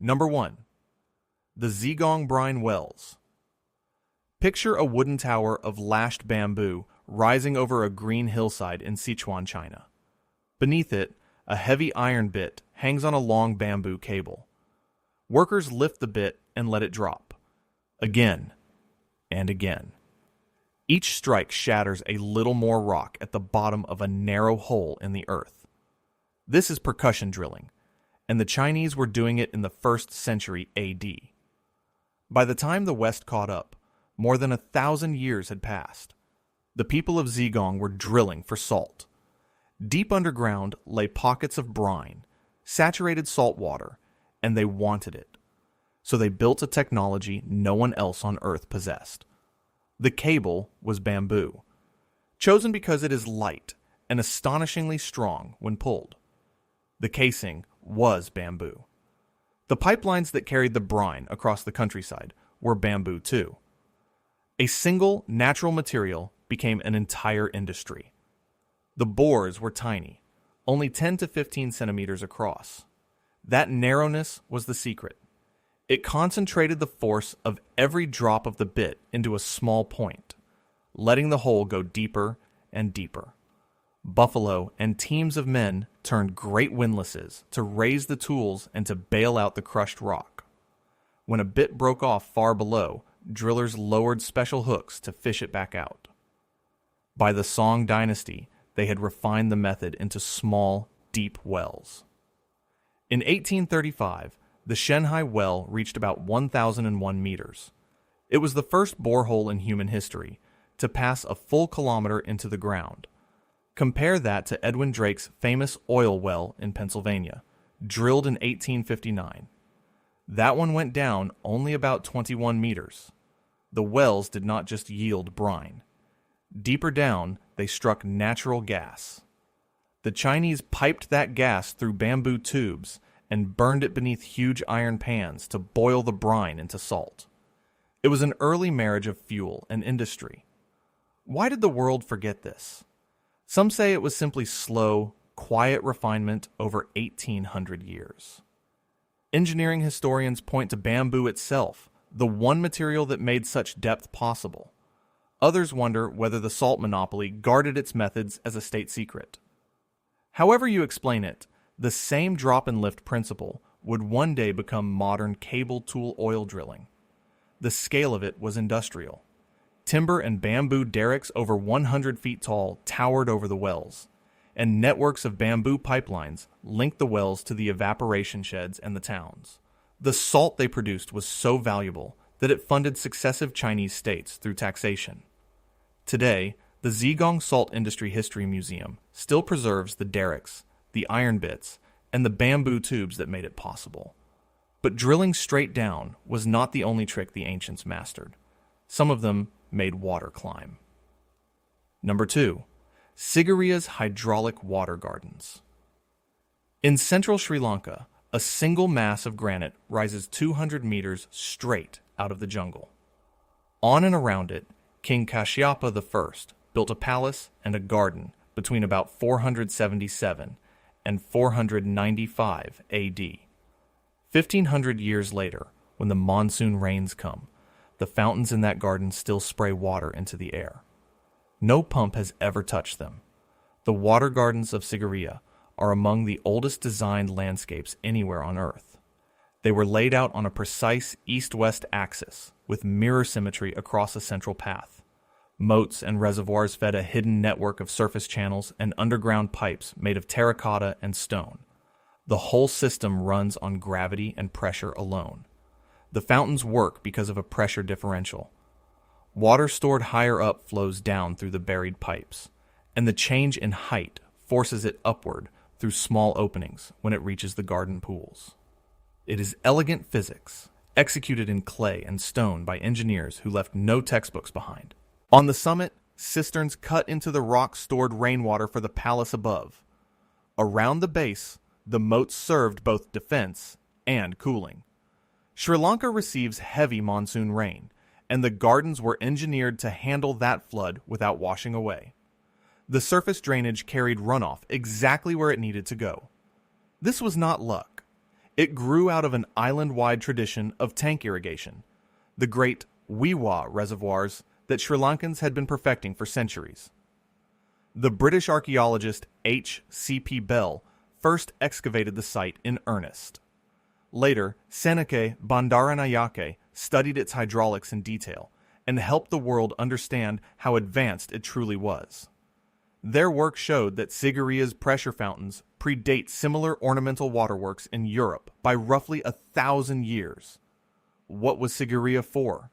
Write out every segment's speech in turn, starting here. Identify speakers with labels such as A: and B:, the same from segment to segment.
A: Number 1. The Zigong Brine Wells. Picture a wooden tower of lashed bamboo rising over a green hillside in Sichuan, China. Beneath it, a heavy iron bit hangs on a long bamboo cable. Workers lift the bit and let it drop. Again and again. Each strike shatters a little more rock at the bottom of a narrow hole in the earth. This is percussion drilling, and the Chinese were doing it in the 1st century AD. By the time the West caught up, more than 1,000 years had passed. The people of Zigong were drilling for salt. Deep underground lay pockets of brine, saturated salt water, and they wanted it. So they built a technology no one else on Earth possessed. The cable was bamboo, chosen because it is light and astonishingly strong when pulled. The casing was bamboo. The pipelines that carried the brine across the countryside were bamboo too. A single natural material became an entire industry. The bores were tiny, only 10 to 15 centimeters across. That narrowness was the secret. It concentrated the force of every drop of the bit into a small point, letting the hole go deeper and deeper. Buffalo and teams of men turned great windlasses to raise the tools and to bail out the crushed rock. When a bit broke off far below, drillers lowered special hooks to fish it back out. By the Song dynasty, they had refined the method into small, deep wells. In 1835, the Shenhai well reached about 1,001 meters. It was the first borehole in human history to pass a full kilometer into the ground. Compare that to Edwin Drake's famous oil well in Pennsylvania, drilled in 1859. That one went down only about 21 meters. The wells did not just yield brine. Deeper down, they struck natural gas. The Chinese piped that gas through bamboo tubes and burned it beneath huge iron pans to boil the brine into salt. It was an early marriage of fuel and industry. Why did the world forget this? Some say it was simply slow, quiet refinement over 1,800 years. Engineering historians point to bamboo itself, the one material that made such depth possible. Others wonder whether the salt monopoly guarded its methods as a state secret. However you explain it, the same drop-and-lift principle would one day become modern cable tool oil drilling. The scale of it was industrial. Timber and bamboo derricks over 100 feet tall towered over the wells, and networks of bamboo pipelines linked the wells to the evaporation sheds and the towns. The salt they produced was so valuable that it funded successive Chinese states through taxation. Today, the Zigong Salt Industry History Museum still preserves the derricks, the iron bits, and the bamboo tubes that made it possible. But drilling straight down was not the only trick the ancients mastered. Some of them made water climb. Number 2. Sigiriya's hydraulic water gardens. In central Sri Lanka, a single mass of granite rises 200 meters straight out of the jungle. On and around it, King Kashyapa I built a palace and a garden between about 477 and 495 AD. 1,500 years later, when the monsoon rains come, the fountains in that garden still spray water into the air. No pump has ever touched them. The water gardens of Sigiriya are among the oldest designed landscapes anywhere on Earth. They were laid out on a precise east-west axis with mirror symmetry across a central path. Moats and reservoirs fed a hidden network of surface channels and underground pipes made of terracotta and stone. The whole system runs on gravity and pressure alone. The fountains work because of a pressure differential. Water stored higher up flows down through the buried pipes, and the change in height forces it upward through small openings when it reaches the garden pools. It is elegant physics, executed in clay and stone by engineers who left no textbooks behind. On the summit, cisterns cut into the rock stored rainwater for the palace above. Around the base, the moats served both defense and cooling. Sri Lanka receives heavy monsoon rain, and the gardens were engineered to handle that flood without washing away. The surface drainage carried runoff exactly where it needed to go. This was not luck. It grew out of an island-wide tradition of tank irrigation, the great Wiwa reservoirs that Sri Lankans had been perfecting for centuries. The British archaeologist H.C.P. Bell first excavated the site in earnest. Later, Seneke Bandaranayake studied its hydraulics in detail and helped the world understand how advanced it truly was. Their work showed that Sigiriya's pressure fountains predate similar ornamental waterworks in Europe by roughly 1,000 years. What was Sigiriya for?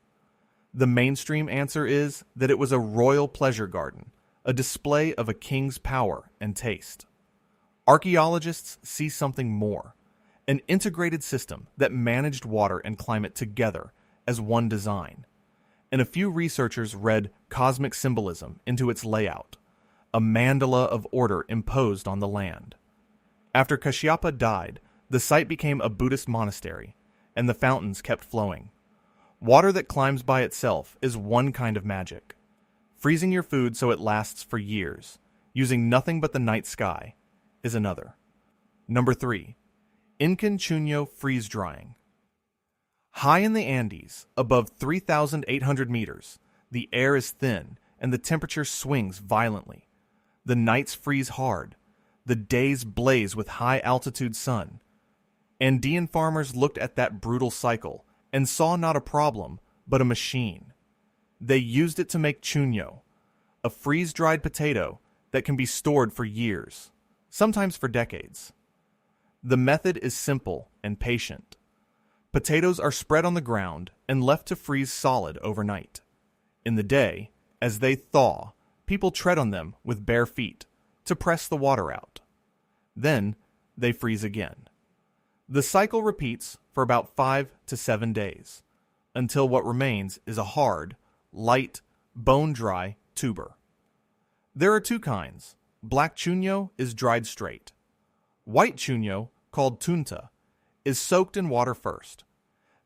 A: The mainstream answer is that it was a royal pleasure garden, a display of a king's power and taste. Archaeologists see something more, an integrated system that managed water and climate together as one design. And a few researchers read cosmic symbolism into its layout, a mandala of order imposed on the land. After Kashyapa died, the site became a Buddhist monastery, and the fountains kept flowing. Water that climbs by itself is one kind of magic. Freezing your food so it lasts for years, using nothing but the night sky, is another. Number 3. Incan Chuño freeze drying. High in the Andes, above 3,800 meters, the air is thin and the temperature swings violently. The nights freeze hard. The days blaze with high-altitude sun. Andean farmers looked at that brutal cycle and saw not a problem, but a machine. They used it to make chuño, a freeze-dried potato that can be stored for years, sometimes for decades. The method is simple and patient. Potatoes are spread on the ground and left to freeze solid overnight. In the day, as they thaw, people tread on them with bare feet to press the water out. Then, they freeze again. The cycle repeats for about 5 to 7 days, until what remains is a hard, light, bone-dry tuber. There are two kinds. Black chuño is dried straight. White chuño, called tunta, is soaked in water first.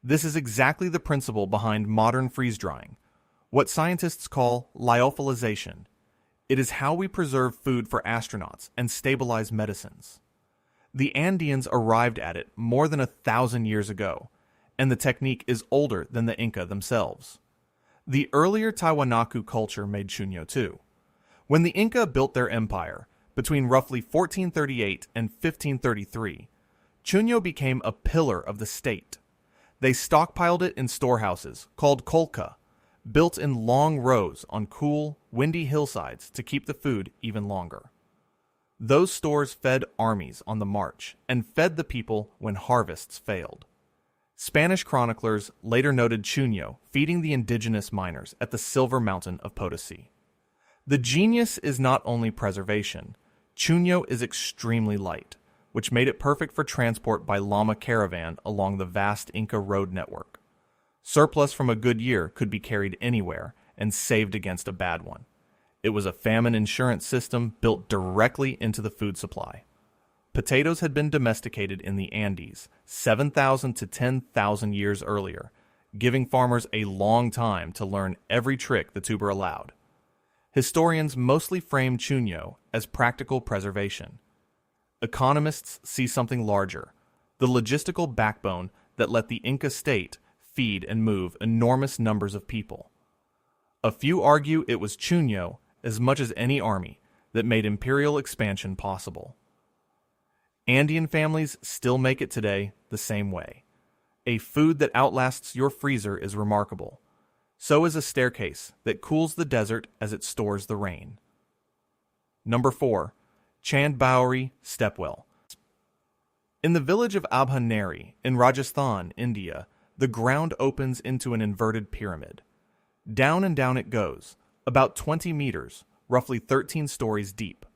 A: This is exactly the principle behind modern freeze-drying, what scientists call lyophilization. It is how we preserve food for astronauts and stabilize medicines. The Andeans arrived at it more than 1,000 years ago, and the technique is older than the Inca themselves. The earlier Tiwanaku culture made chuño too. When the Inca built their empire, between roughly 1438 and 1533, chuño became a pillar of the state. They stockpiled it in storehouses, called kolka, built in long rows on cool, windy hillsides to keep the food even longer. Those stores fed armies on the march and fed the people when harvests failed. Spanish chroniclers later noted chuño feeding the indigenous miners at the Silver Mountain of Potosi. The genius is not only preservation. Chuño is extremely light, which made it perfect for transport by llama caravan along the vast Inca road network. Surplus from a good year could be carried anywhere and saved against a bad one. It was a famine insurance system built directly into the food supply. Potatoes had been domesticated in the Andes 7,000 to 10,000 years earlier, giving farmers a long time to learn every trick the tuber allowed. Historians mostly frame chuño as practical preservation. Economists see something larger, the logistical backbone that let the Inca state feed and move enormous numbers of people. A few argue it was chuño, as much as any army, that made imperial expansion possible. Andean families still make it today the same way. A food that outlasts your freezer is remarkable. So is a staircase that cools the desert as it stores the rain. Number 4. Chand Baori Stepwell. In the village of Abhaneri in Rajasthan, India, the ground opens into an inverted pyramid. Down and down it goes, about 20 meters, roughly 13 stories deep.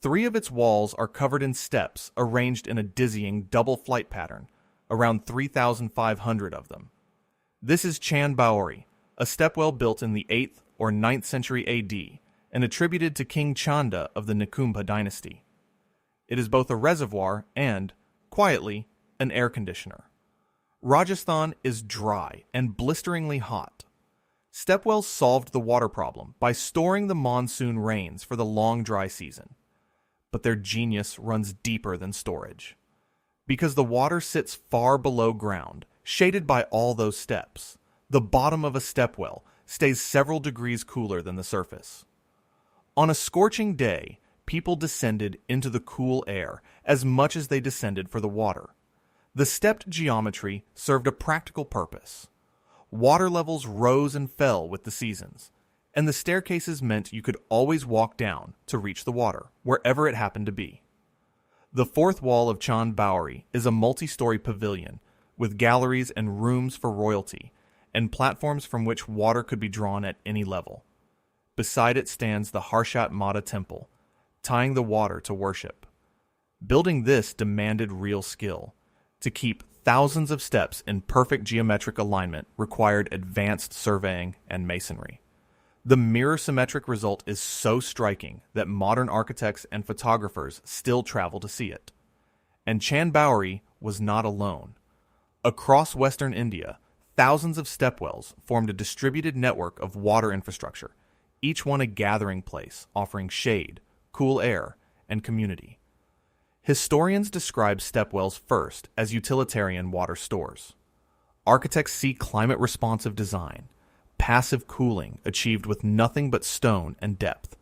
A: 3 of its walls are covered in steps arranged in a dizzying double flight pattern, around 3,500 of them. This is Chand Baori, a stepwell built in the 8th or 9th century AD and attributed to King Chanda of the Nikumba dynasty. It is both a reservoir and, quietly, an air conditioner. Rajasthan is dry and blisteringly hot. Stepwells solved the water problem by storing the monsoon rains for the long dry season. But their genius runs deeper than storage. Because the water sits far below ground, shaded by all those steps. The bottom of a stepwell stays several degrees cooler than the surface. On a scorching day, people descended into the cool air as much as they descended for the water. The stepped geometry served a practical purpose. Water levels rose and fell with the seasons, and the staircases meant you could always walk down to reach the water, wherever it happened to be. The fourth wall of Chan Baori is a multi-story pavilion with galleries and rooms for royalty, and platforms from which water could be drawn at any level. Beside it stands the Harshat Mata Temple, tying the water to worship. Building this demanded real skill. To keep thousands of steps in perfect geometric alignment required advanced surveying and masonry. The mirror-symmetric result is so striking that modern architects and photographers still travel to see it. And Chan Baori was not alone. Across western India, thousands of stepwells formed a distributed network of water infrastructure, each one a gathering place offering shade, cool air, and community. Historians describe stepwells first as utilitarian water stores. Architects see climate-responsive design, passive cooling achieved with nothing but stone and depth,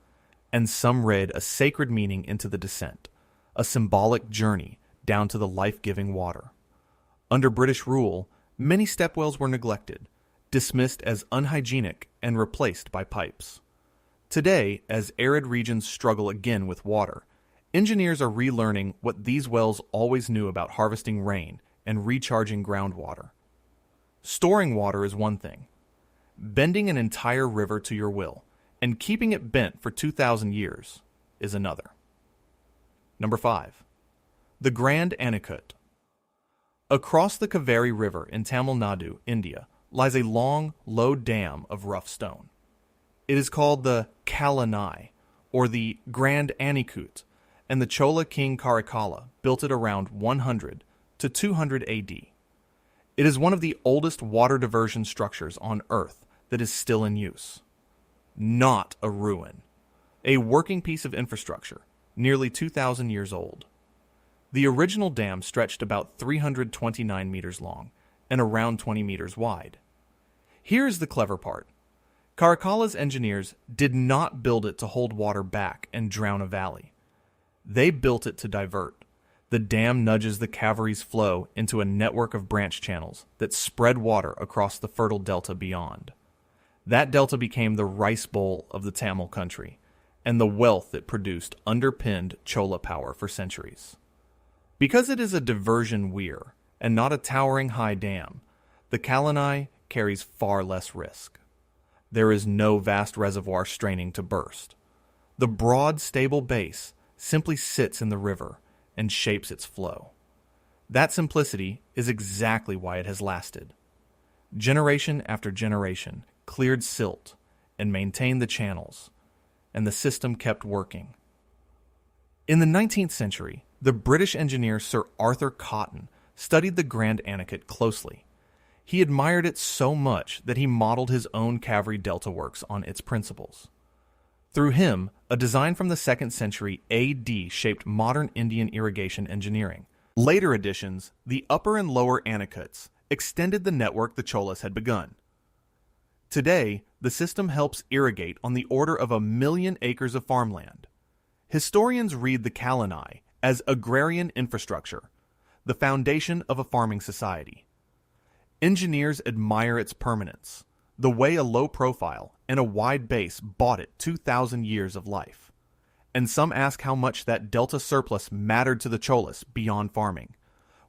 A: and some read a sacred meaning into the descent, a symbolic journey down to the life-giving water. Under British rule, many stepwells were neglected, dismissed as unhygienic, and replaced by pipes. Today, as arid regions struggle again with water, engineers are relearning what these wells always knew about harvesting rain and recharging groundwater. Storing water is one thing. Bending an entire river to your will and keeping it bent for 2,000 years is another. Number 5. The Grand Anicut. Across the Kaveri River in Tamil Nadu, India, lies a long, low dam of rough stone. It is called the Kalanai, or the Grand Anicut, and the Chola king Karikala built it around 100 to 200 AD. It is one of the oldest water diversion structures on Earth that is still in use. Not a ruin. A working piece of infrastructure, nearly 2,000 years old. The original dam stretched about 329 meters long and around 20 meters wide. Here's the clever part. Karikala's engineers did not build it to hold water back and drown a valley. They built it to divert. The dam nudges the Kaveri's flow into a network of branch channels that spread water across the fertile delta beyond. That delta became the rice bowl of the Tamil country, and the wealth it produced underpinned Chola power for centuries. Because it is a diversion weir, and not a towering high dam, the Kalanai carries far less risk. There is no vast reservoir straining to burst. The broad, stable base simply sits in the river and shapes its flow. That simplicity is exactly why it has lasted. Generation after generation cleared silt and maintained the channels, and the system kept working. In the 19th century, the British engineer Sir Arthur Cotton studied the Grand Anicut closely. He admired it so much that he modeled his own Kaveri Delta works on its principles. Through him, a design from the 2nd century AD shaped modern Indian irrigation engineering. Later additions, the upper and lower Anicuts, extended the network the Cholas had begun. Today, the system helps irrigate on the order of 1 million acres of farmland. Historians read the Kalanai as agrarian infrastructure, the foundation of a farming society. Engineers admire its permanence, the way a low profile and a wide base bought it 2,000 years of life. And some ask how much that delta surplus mattered to the Cholas beyond farming,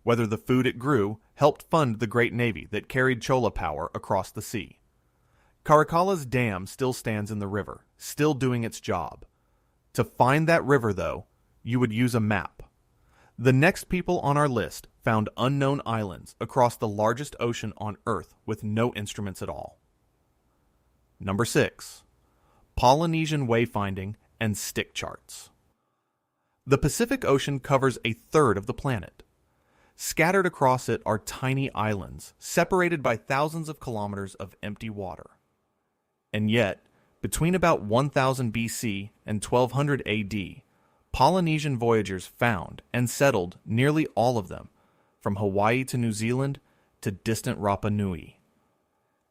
A: whether the food it grew helped fund the great navy that carried Chola power across the sea. Karikala's dam still stands in the river, still doing its job. To find that river, though, you would use a map. The next people on our list found unknown islands across the largest ocean on Earth with no instruments at all. Number 6. Polynesian wayfinding and stick charts. The Pacific Ocean covers a third of the planet. Scattered across it are tiny islands, separated by thousands of kilometers of empty water. And yet, between about 1000 BC and 1200 AD, Polynesian voyagers found and settled nearly all of them from Hawaii to New Zealand to distant Rapa Nui.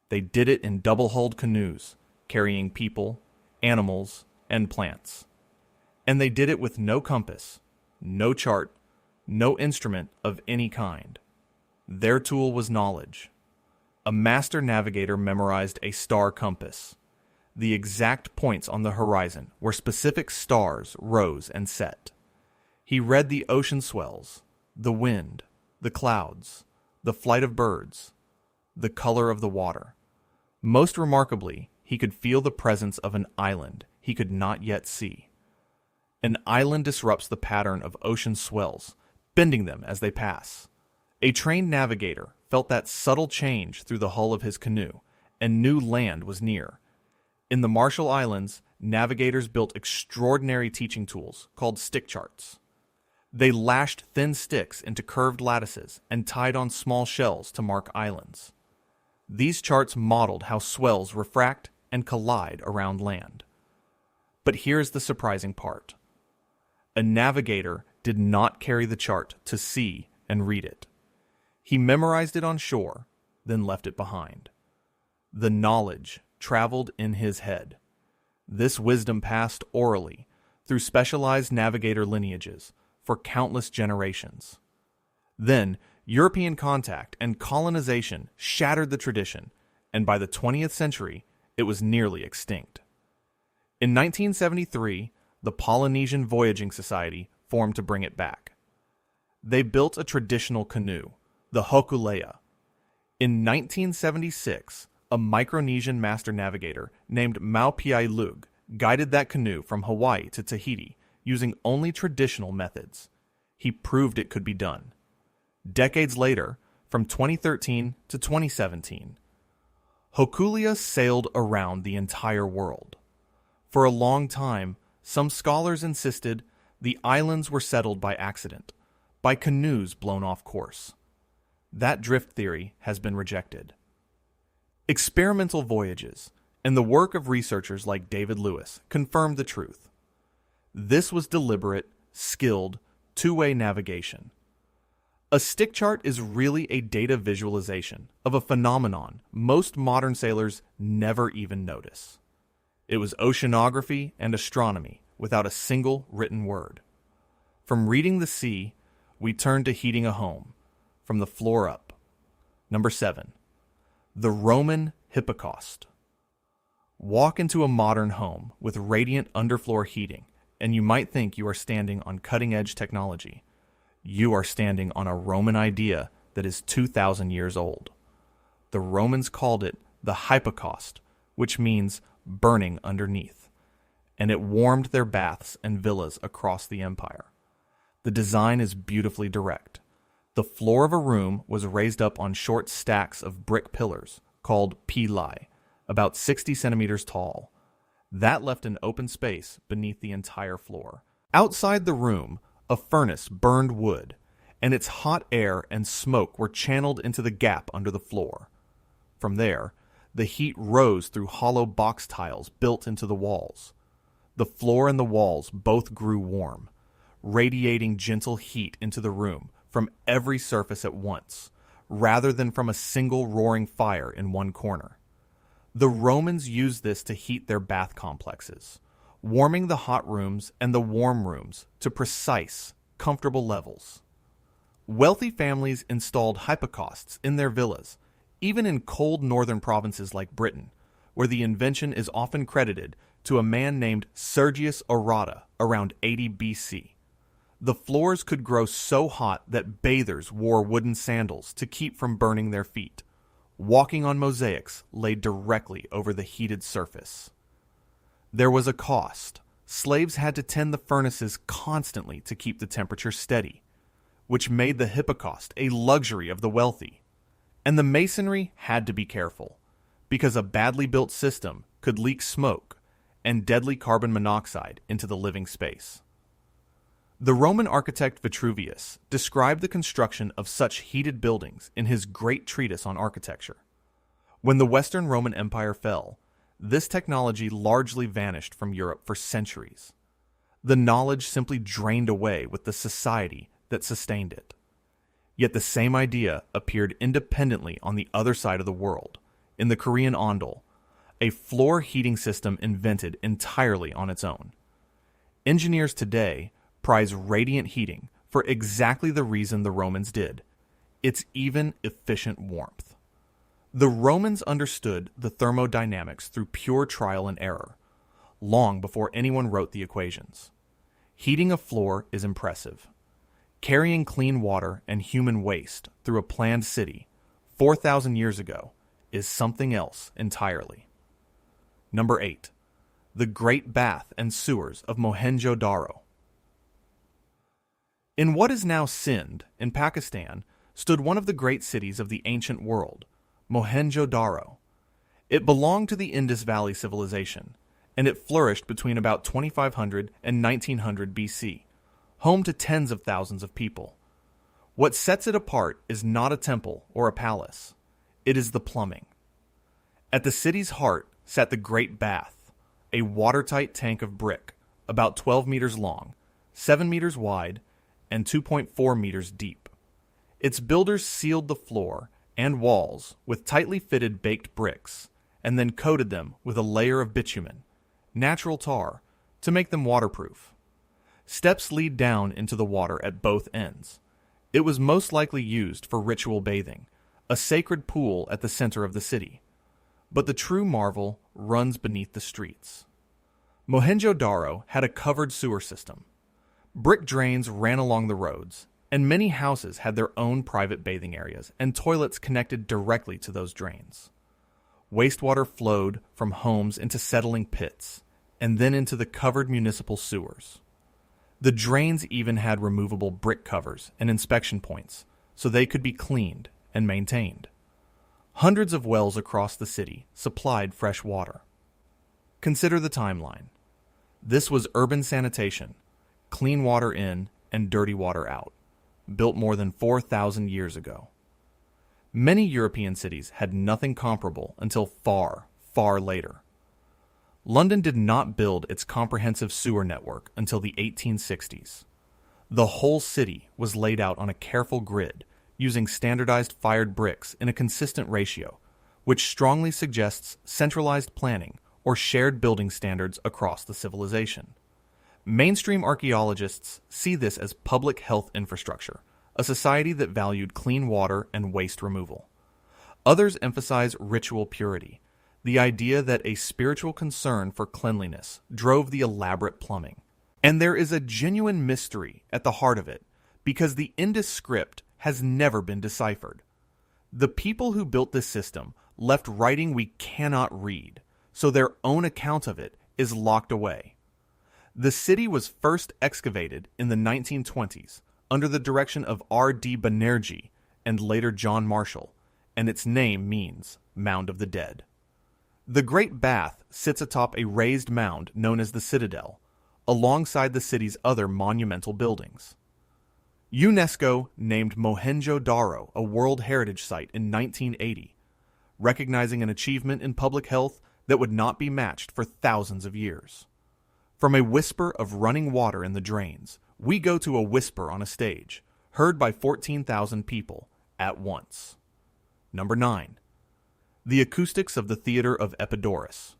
A: They did it in double-hulled canoes, carrying people, animals, and plants. And they did it with no compass, no chart, no instrument of any kind. Their tool was knowledge. A master navigator memorized a star compass, the exact points on the horizon where specific stars rose and set. He read the ocean swells, the wind, the clouds, the flight of birds, the color of the water. Most remarkably, he could feel the presence of an island he could not yet see. An island disrupts the pattern of ocean swells, bending them as they pass. A trained navigator felt that subtle change through the hull of his canoe and knew land was near. In the Marshall Islands, navigators built extraordinary teaching tools called stick charts. They lashed thin sticks into curved lattices and tied on small shells to mark islands. These charts modeled how swells refract and collide around land. But here's the surprising part. A navigator did not carry the chart to sea and read it. He memorized it on shore, then left it behind. The knowledge traveled in his head. This wisdom passed orally through specialized navigator lineages for countless generations. Then, European contact and colonization shattered the tradition, and by the 20th century, it was nearly extinct. In 1973, the Polynesian Voyaging Society formed to bring it back. They built a traditional canoe, the hokulea. In 1976, a Micronesian master navigator named Maupiai Lug guided that canoe from Hawaii to Tahiti using only traditional methods. He proved it could be done. Decades later, from 2013 to 2017, hokulea sailed around the entire world. For a long time, some scholars insisted the islands were settled by accident, by canoes blown off course. That drift theory has been rejected. Experimental voyages and the work of researchers like David Lewis confirmed the truth. This was deliberate, skilled, two-way navigation. A stick chart is really a data visualization of a phenomenon most modern sailors never even notice. It was oceanography and astronomy without a single written word. From reading the sea, we turn to heating a home, from the floor up. Number 7. The Roman Hypocaust. Walk into a modern home with radiant underfloor heating, and you might think you are standing on cutting-edge technology. You are standing on a Roman idea that is 2,000 years old. The Romans called it the Hypocaust, which means burning underneath, and it warmed their baths and villas across the empire. The design is beautifully direct. The floor of a room was raised up on short stacks of brick pillars, called pilai, about 60 centimeters tall. That left an open space beneath the entire floor. Outside the room, a furnace burned wood, and its hot air and smoke were channeled into the gap under the floor. From there, the heat rose through hollow box tiles built into the walls. The floor and the walls both grew warm, radiating gentle heat into the room from every surface at once, rather than from a single roaring fire in one corner. The Romans used this to heat their bath complexes, warming the hot rooms and the warm rooms to precise, comfortable levels. Wealthy families installed hypocausts in their villas, even in cold northern provinces like Britain, where the invention is often credited to a man named Sergius Orata around 80 BC. The floors could grow so hot that bathers wore wooden sandals to keep from burning their feet, walking on mosaics laid directly over the heated surface. There was a cost. Slaves had to tend the furnaces constantly to keep the temperature steady, which made the hypocaust a luxury of the wealthy. And the masonry had to be careful, because a badly built system could leak smoke and deadly carbon monoxide into the living space. The Roman architect Vitruvius described the construction of such heated buildings in his great treatise on architecture. When the Western Roman Empire fell, this technology largely vanished from Europe for centuries. The knowledge simply drained away with the society that sustained it. Yet the same idea appeared independently on the other side of the world, in the Korean ondol, a floor heating system invented entirely on its own. Engineers today prize radiant heating for exactly the reason the Romans did. It's even efficient warmth. The Romans understood the thermodynamics through pure trial and error, long before anyone wrote the equations. Heating a floor is impressive. Carrying clean water and human waste through a planned city 4,000 years ago is something else entirely. Number 8. The Great Bath and Sewers of Mohenjo-daro. In what is now Sindh, in Pakistan, stood one of the great cities of the ancient world, Mohenjo-daro. It belonged to the Indus Valley civilization, and it flourished between about 2500 and 1900 BC, home to tens of thousands of people. What sets it apart is not a temple or a palace. It is the plumbing. At the city's heart sat the Great Bath, a watertight tank of brick, about 12 meters long, 7 meters wide, and 2.4 meters deep. Its builders sealed the floor and walls with tightly fitted baked bricks, and then coated them with a layer of bitumen, natural tar, to make them waterproof. Steps lead down into the water at both ends. It was most likely used for ritual bathing, a sacred pool at the center of the city. But the true marvel runs beneath the streets. Mohenjo-daro had a covered sewer system. Brick drains ran along the roads, and many houses had their own private bathing areas and toilets connected directly to those drains. Wastewater flowed from homes into settling pits, and then into the covered municipal sewers. The drains even had removable brick covers and inspection points, so they could be cleaned and maintained. Hundreds of wells across the city supplied fresh water. Consider the timeline. This was urban sanitation, clean water in and dirty water out, built more than 4,000 years ago. Many European cities had nothing comparable until far, far later. London did not build its comprehensive sewer network until the 1860s. The whole city was laid out on a careful grid, using standardized fired bricks in a consistent ratio, which strongly suggests centralized planning or shared building standards across the civilization. Mainstream archaeologists see this as public health infrastructure, a society that valued clean water and waste removal. Others emphasize ritual purity, the idea that a spiritual concern for cleanliness drove the elaborate plumbing. And there is a genuine mystery at the heart of it, because the Indus script has never been deciphered. The people who built this system left writing we cannot read, so their own account of it is locked away. The city was first excavated in the 1920s under the direction of R.D. Banerjee and later John Marshall, and its name means Mound of the Dead. The Great Bath sits atop a raised mound known as the Citadel, alongside the city's other monumental buildings. UNESCO named Mohenjo-daro a World Heritage Site in 1980, recognizing an achievement in public health that would not be matched for thousands of years. From a whisper of running water in the drains, we go to a whisper on a stage, heard by 14,000 people at once. Number 9. The Acoustics of the Theater of Epidaurus.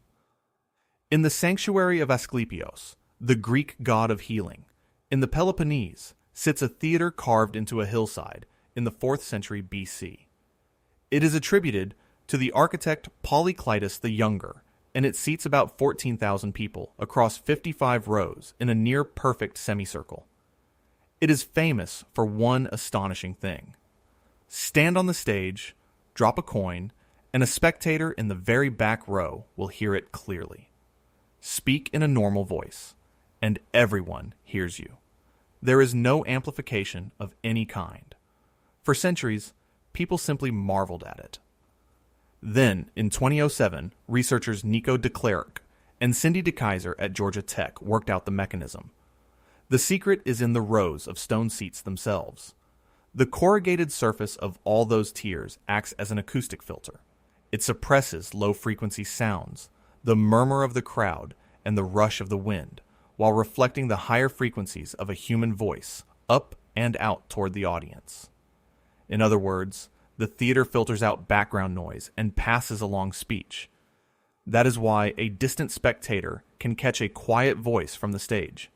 A: In the sanctuary of Asclepios, the Greek god of healing, in the Peloponnese, sits a theater carved into a hillside in the 4th century BC. It is attributed to the architect Polykleitos the Younger, and it seats about 14,000 people across 55 rows in a near-perfect semicircle. It is famous for one astonishing thing. Stand on the stage, drop a coin, and a spectator in the very back row will hear it clearly. Speak in a normal voice, and everyone hears you. There is no amplification of any kind. For centuries, people simply marveled at it. Then, in 2007, researchers Nico de Klerk and Cindy de Keyser at Georgia Tech worked out the mechanism. The secret is in the rows of stone seats themselves. The corrugated surface of all those tiers acts as an acoustic filter. It suppresses low-frequency sounds, the murmur of the crowd, and the rush of the wind, while reflecting the higher frequencies of a human voice up and out toward the audience. In other words, the theater filters out background noise and passes along speech. That is why a distant spectator can catch a quiet voice from the stage.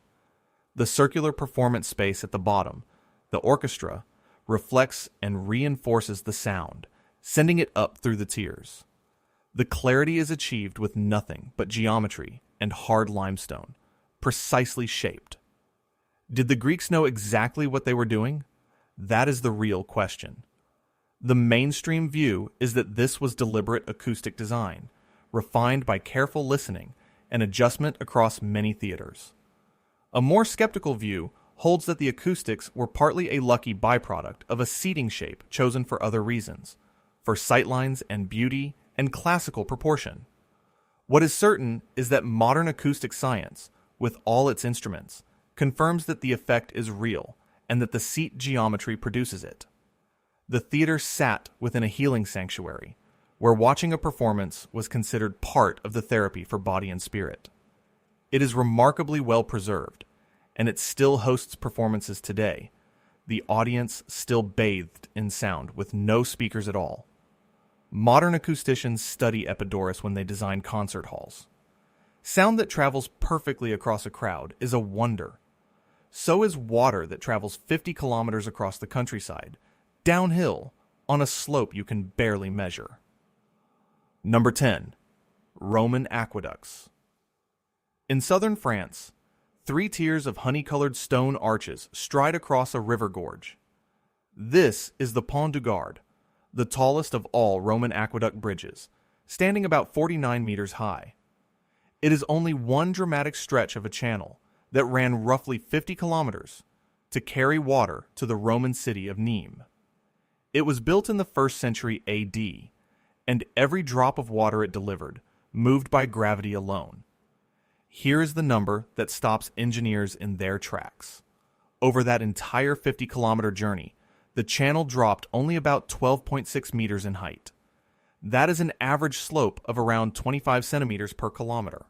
A: The circular performance space at the bottom, the orchestra, reflects and reinforces the sound, sending it up through the tiers. The clarity is achieved with nothing but geometry and hard limestone, precisely shaped. Did the Greeks know exactly what they were doing? That is the real question. The mainstream view is that this was deliberate acoustic design, refined by careful listening and adjustment across many theaters. A more skeptical view holds that the acoustics were partly a lucky byproduct of a seating shape chosen for other reasons, for sightlines and beauty and classical proportion. What is certain is that modern acoustic science, with all its instruments, confirms that the effect is real and that the seat geometry produces it. The theater sat within a healing sanctuary, where watching a performance was considered part of the therapy for body and spirit. It is remarkably well preserved, and it still hosts performances today, the audience still bathed in sound with no speakers at all. Modern acousticians study Epidaurus when they design concert halls. Sound that travels perfectly across a crowd is a wonder. So is water that travels 50 kilometers across the countryside, downhill, on a slope you can barely measure. Number 10. Roman Aqueducts. In southern France, 3 tiers of honey-colored stone arches stride across a river gorge. This is the Pont du Gard, the tallest of all Roman aqueduct bridges, standing about 49 meters high. It is only one dramatic stretch of a channel that ran roughly 50 kilometers to carry water to the Roman city of Nîmes. It was built in the 1st century AD, and every drop of water it delivered moved by gravity alone. Here is the number that stops engineers in their tracks. Over that entire 50-kilometer journey, the channel dropped only about 12.6 meters in height. That is an average slope of around 25 centimeters per kilometer.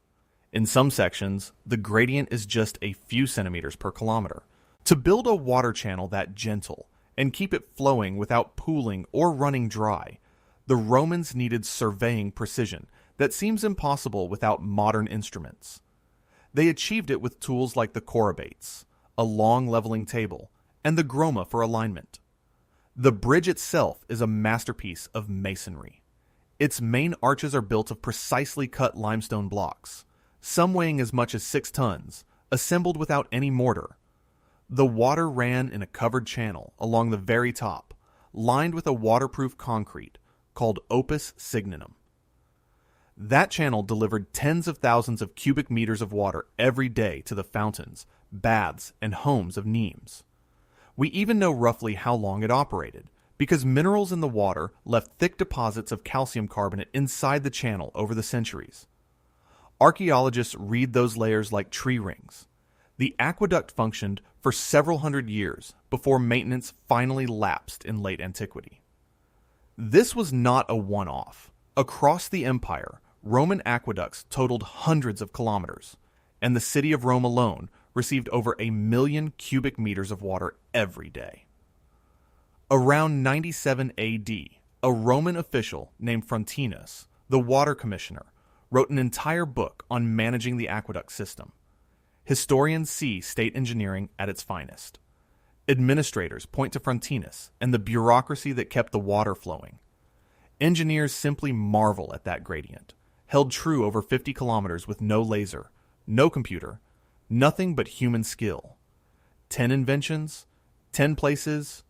A: In some sections, the gradient is just a few centimeters per kilometer. To build a water channel that gentle and keep it flowing without pooling or running dry, the Romans needed surveying precision that seems impossible without modern instruments. They achieved it with tools like the chorobates, a long leveling table, and the groma for alignment. The bridge itself is a masterpiece of masonry. Its main arches are built of precisely cut limestone blocks, some weighing as much as 6 tons, assembled without any mortar. The water ran in a covered channel along the very top, lined with a waterproof concrete called opus signinum. That channel delivered tens of thousands of cubic meters of water every day to the fountains, baths, and homes of Nîmes. We even know roughly how long it operated, because minerals in the water left thick deposits of calcium carbonate inside the channel over the centuries. Archaeologists read those layers like tree rings. The aqueduct functioned for several hundred years before maintenance finally lapsed in late antiquity. This was not a one-off. Across the empire, Roman aqueducts totaled hundreds of kilometers, and the city of Rome alone received over 1 million cubic meters of water every day. Around 97 AD, a Roman official named Frontinus, the water commissioner, wrote an entire book on managing the aqueduct system. Historians see state engineering at its finest. Administrators point to Frontinus and the bureaucracy that kept the water flowing. Engineers simply marvel at that gradient, held true over 50 kilometers with no laser, no computer, nothing but human skill. 10 inventions, 10 places,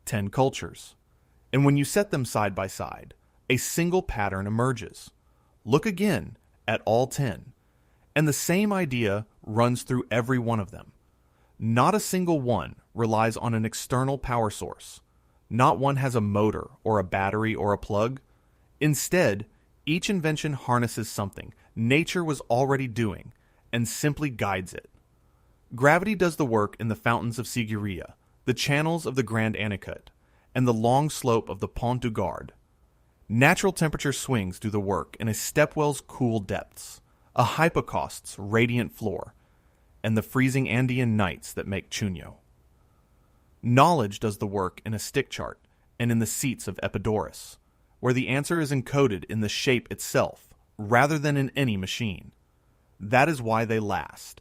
A: 10 cultures. And when you set them side by side, a single pattern emerges. Look again at all 10, and the same idea runs through every one of them. Not a single one relies on an external power source. Not one has a motor or a battery or a plug. Instead, each invention harnesses something nature was already doing and simply guides it. Gravity does the work in the fountains of Sigiriya, the channels of the Grand Anicut, and the long slope of the Pont du Gard. Natural temperature swings do the work in a Stepwell's cool depths, a Hypocaust's radiant floor, and the freezing Andean nights that make Chuño. Knowledge does the work in a stick chart, and in the seats of Epidaurus, where the answer is encoded in the shape itself rather than in any machine. That is why they last.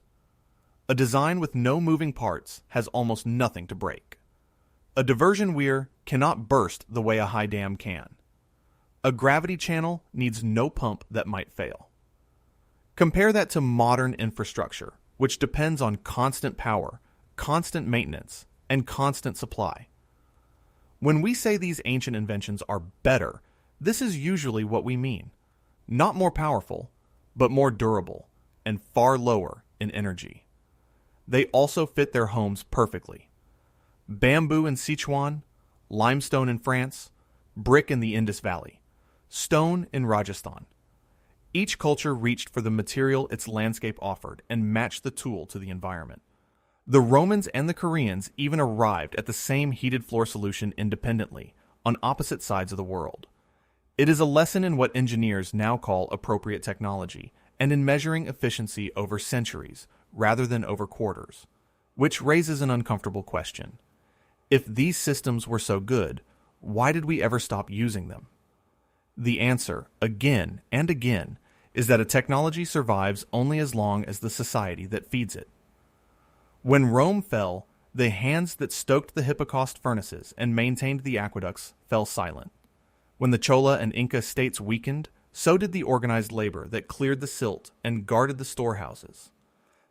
A: A design with no moving parts has almost nothing to break. A diversion weir cannot burst the way a high dam can. A gravity channel needs no pump that might fail. Compare that to modern infrastructure, which depends on constant power, constant maintenance, and constant supply. When we say these ancient inventions are better, this is usually what we mean. Not more powerful, but more durable and far lower in energy. They also fit their homes perfectly. Bamboo in Sichuan, limestone in France, brick in the Indus Valley, stone in Rajasthan. Each culture reached for the material its landscape offered and matched the tool to the environment. The Romans and the Koreans even arrived at the same heated floor solution independently, on opposite sides of the world. It is a lesson in what engineers now call appropriate technology, and in measuring efficiency over centuries, rather than over quarters, which raises an uncomfortable question. If these systems were so good, why did we ever stop using them? The answer, again and again, is that a technology survives only as long as the society that feeds it. When Rome fell, the hands that stoked the Hypocaust furnaces and maintained the aqueducts fell silent. When the Chola and Inca states weakened, so did the organized labor that cleared the silt and guarded the storehouses.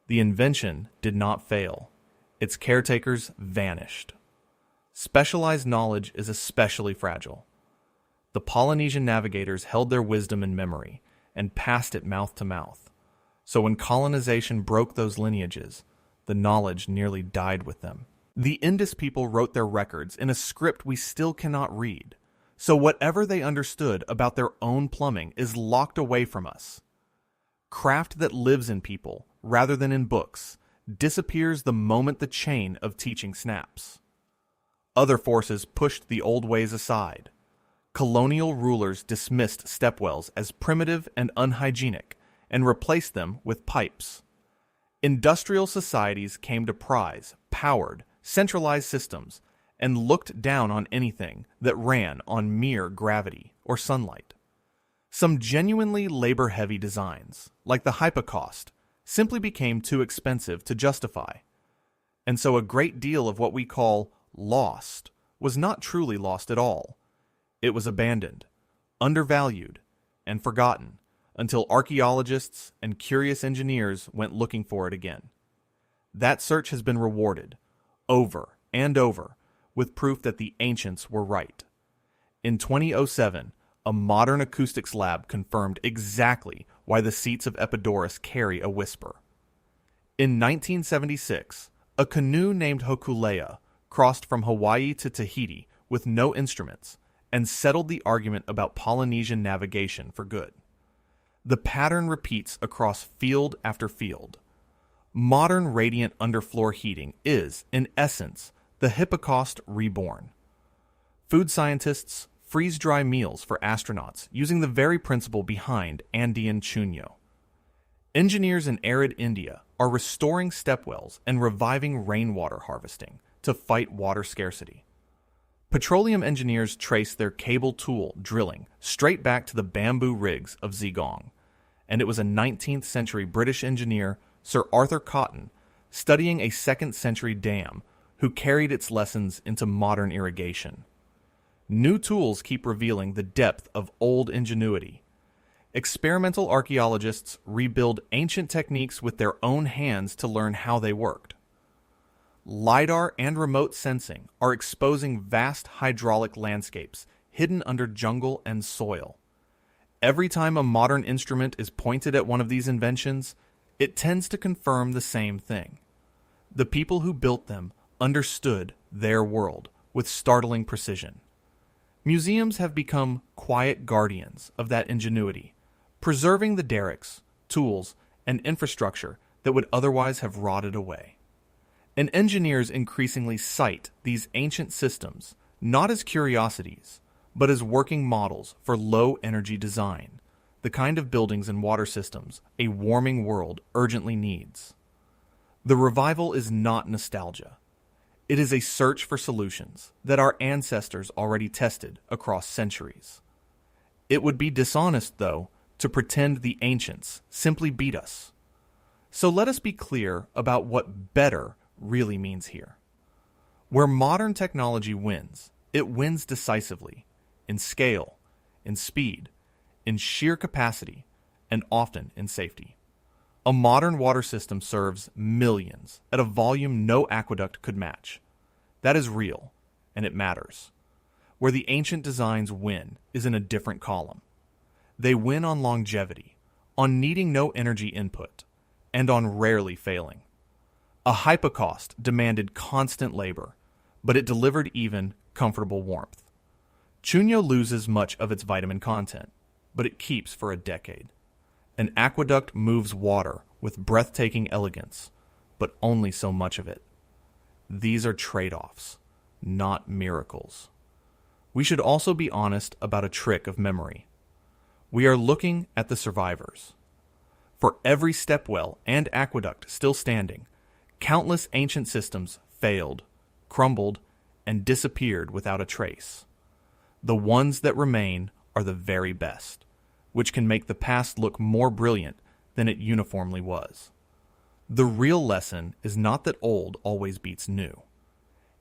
A: The invention did not fail. Its caretakers vanished. Specialized knowledge is especially fragile. The Polynesian navigators held their wisdom in memory and passed it mouth to mouth. So when colonization broke those lineages, the knowledge nearly died with them. The Indus people wrote their records in a script we still cannot read, so whatever they understood about their own plumbing is locked away from us. Craft that lives in people, rather than in books, disappears the moment the chain of teaching snaps. Other forces pushed the old ways aside. Colonial rulers dismissed stepwells as primitive and unhygienic and replaced them with pipes. Industrial societies came to prize powered, centralized systems and looked down on anything that ran on mere gravity or sunlight. Some genuinely labor-heavy designs, like the Hypocaust, simply became too expensive to justify. And so a great deal of what we call lost was not truly lost at all. It was abandoned, undervalued, and forgotten until archaeologists and curious engineers went looking for it again. That search has been rewarded, over and over, with proof that the ancients were right. In 2007, a modern acoustics lab confirmed exactly why the seats of Epidaurus carry a whisper. In 1976, a canoe named Hokulea crossed from Hawaii to Tahiti with no instruments and settled the argument about Polynesian navigation for good. The pattern repeats across field after field. Modern radiant underfloor heating is, in essence, the Hypocaust reborn. Food scientists freeze-dry meals for astronauts using the very principle behind Andean Chuño. Engineers in arid India are restoring stepwells and reviving rainwater harvesting to fight water scarcity. Petroleum engineers trace their cable tool drilling straight back to the bamboo rigs of Zigong, and it was a 19th century British engineer, Sir Arthur Cotton, studying a 2nd century dam, who carried its lessons into modern irrigation. New tools keep revealing the depth of old ingenuity. Experimental archaeologists rebuild ancient techniques with their own hands to learn how they worked. LiDAR and remote sensing are exposing vast hydraulic landscapes hidden under jungle and soil. Every time a modern instrument is pointed at one of these inventions, it tends to confirm the same thing. The people who built them understood their world with startling precision. Museums have become quiet guardians of that ingenuity, preserving the derricks, tools, and infrastructure that would otherwise have rotted away. And engineers increasingly cite these ancient systems not as curiosities, but as working models for low-energy design, the kind of buildings and water systems a warming world urgently needs. The revival is not nostalgia. It is a search for solutions that our ancestors already tested across centuries. It would be dishonest, though, to pretend the ancients simply beat us. So let us be clear about what better really means here. Where modern technology wins, it wins decisively, in scale, in speed, in sheer capacity, and often in safety. A modern water system serves millions at a volume no aqueduct could match. That is real, and it matters. Where the ancient designs win is in a different column. They win on longevity, on needing no energy input, and on rarely failing. A hypocaust demanded constant labor, but it delivered even comfortable warmth. Chuño loses much of its vitamin content, but it keeps for a decade. An aqueduct moves water with breathtaking elegance, but only so much of it. These are trade-offs, not miracles. We should also be honest about a trick of memory. We are looking at the survivors. For every stepwell and aqueduct still standing, countless ancient systems failed, crumbled, and disappeared without a trace. The ones that remain are the very best, which can make the past look more brilliant than it uniformly was. The real lesson is not that old always beats new.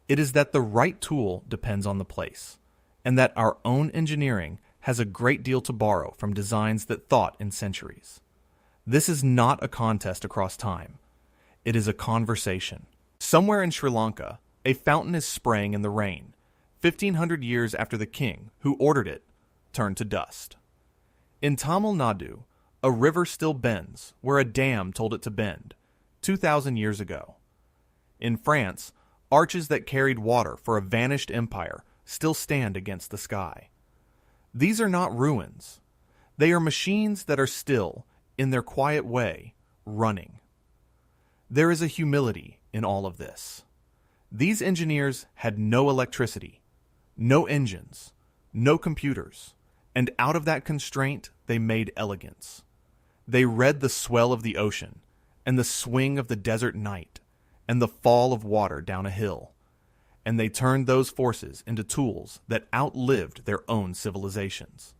A: It is that the right tool depends on the place, and that our own engineering has a great deal to borrow from designs that thought in centuries. This is not a contest across time. It is a conversation. Somewhere in Sri Lanka, a fountain is spraying in the rain, 1,500 years after the king who ordered it turned to dust. In Tamil Nadu, a river still bends where a dam told it to bend, 2,000 years ago. In France, arches that carried water for a vanished empire still stand against the sky. These are not ruins. They are machines that are still, in their quiet way, running. There is a humility in all of this. These engineers had no electricity, no engines, no computers, and out of that constraint they made elegance. They read the swell of the ocean, and the swing of the desert night, and the fall of water down a hill, and they turned those forces into tools that outlived their own civilizations.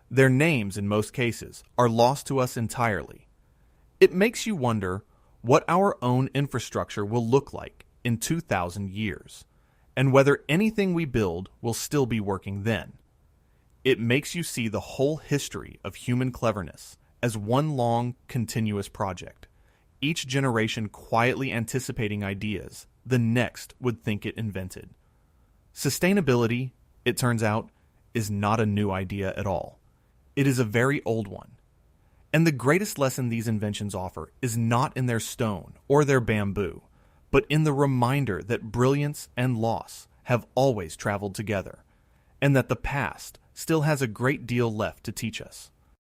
A: Their names, in most cases, are lost to us entirely. It makes you wonder what our own infrastructure will look like in 2,000 years, and whether anything we build will still be working then. It makes you see the whole history of human cleverness as one long, continuous project, each generation quietly anticipating ideas the next would think it invented. Sustainability, it turns out, is not a new idea at all. It is a very old one. And the greatest lesson these inventions offer is not in their stone or their bamboo, but in the reminder that brilliance and loss have always traveled together, and that the past still has a great deal left to teach us.